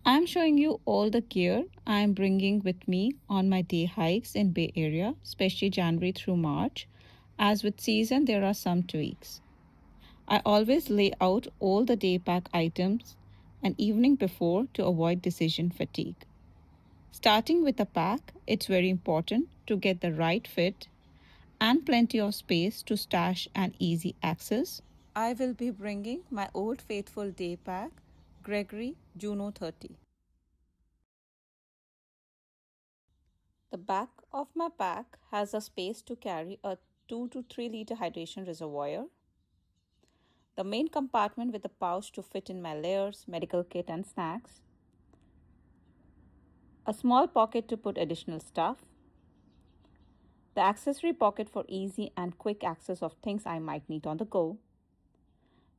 I'm showing you all the gear I'm bringing with me on my day hikes in Bay Area, especially January through March. As with season, there are some tweaks. I always lay out all the day pack items an evening before to avoid decision fatigue. Starting with a pack, it's very important to get the right fit and plenty of space to stash and easy access. I will be bringing my old faithful day pack, Gregory Juno 30. The back of my pack has a space to carry a 2 to 3 liter hydration reservoir, the main compartment with a pouch to fit in my layers, medical kit, and snacks, a small pocket to put additional stuff, the accessory pocket for easy and quick access of things I might need on the go,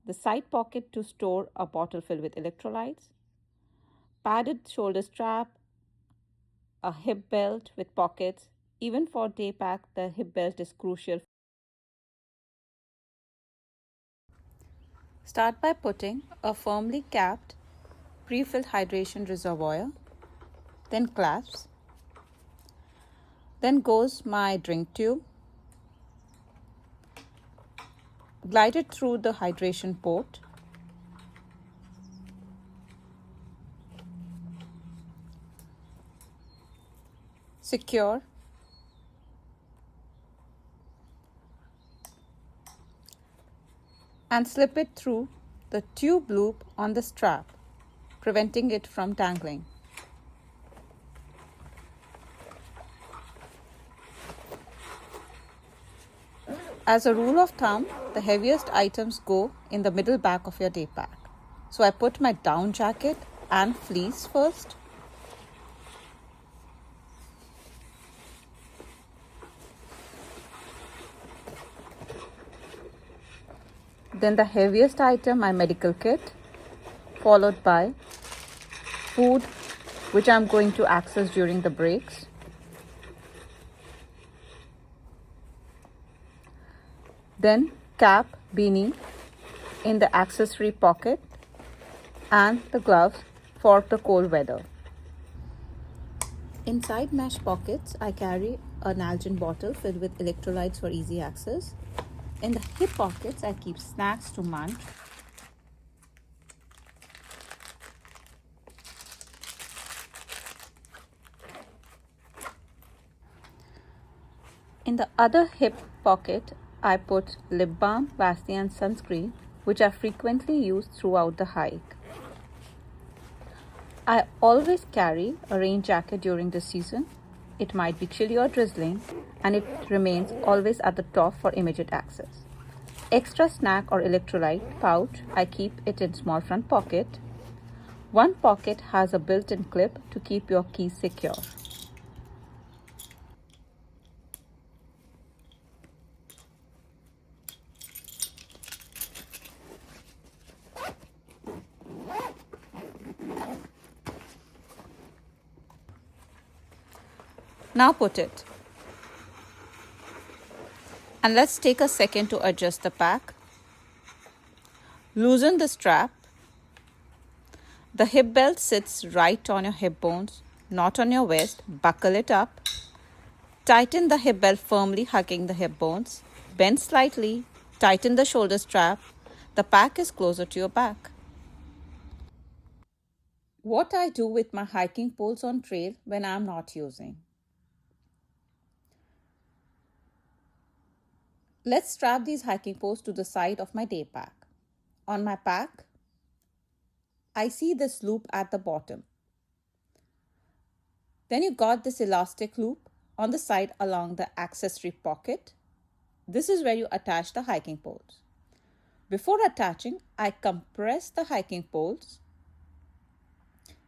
the side pocket to store a bottle filled with electrolytes, padded shoulder strap, a hip belt with pockets. Even for day pack, the hip belt is crucial. Start by putting a firmly capped pre-filled hydration reservoir, then clasps, then goes my drink tube, glide it through the hydration port, secure, and slip it through the tube loop on the strap, preventing it from tangling. As a rule of thumb, the heaviest items go in the middle back of your day pack. So I put my down jacket and fleece first. Then the heaviest item, my medical kit, followed by food, which I'm going to access during the breaks. Then cap, beanie in the accessory pocket and the gloves for the cold weather. Inside mesh pockets, I carry an Nalgene bottle filled with electrolytes for easy access. In the hip pockets, I keep snacks to munch. In the other hip pocket, I put lip balm, Vaseline, and sunscreen, which I frequently use throughout the hike. I always carry a rain jacket during the season. It might be chilly or drizzling, and it remains always at the top for immediate access. Extra snack or electrolyte pouch, I keep it in small front pocket. One pocket has a built-in clip to keep your keys secure. Now put it. And let's take a second to adjust the pack. Loosen the strap. The hip belt sits right on your hip bones, not on your waist. Buckle it up. Tighten the hip belt firmly, hugging the hip bones. Bend slightly. Tighten the shoulder strap. The pack is closer to your back. What I do with my hiking poles on trail when I'm not using. Let's strap these hiking poles to the side of my day pack. On my pack, I see this loop at the bottom. Then you got this elastic loop on the side along the accessory pocket. This is where you attach the hiking poles. Before attaching, I compress the hiking poles.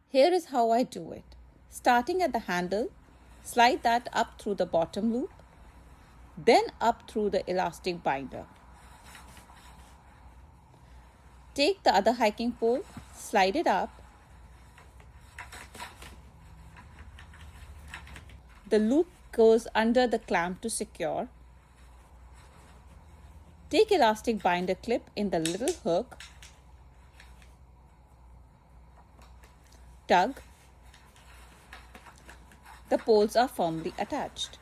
Here is how I do it. Starting at the handle, slide that up through the bottom loop, then up through the elastic binder. Take the other hiking pole, slide it up. The loop goes under the clamp to secure. Take elastic binder clip in the little hook. Tug, the poles are firmly attached.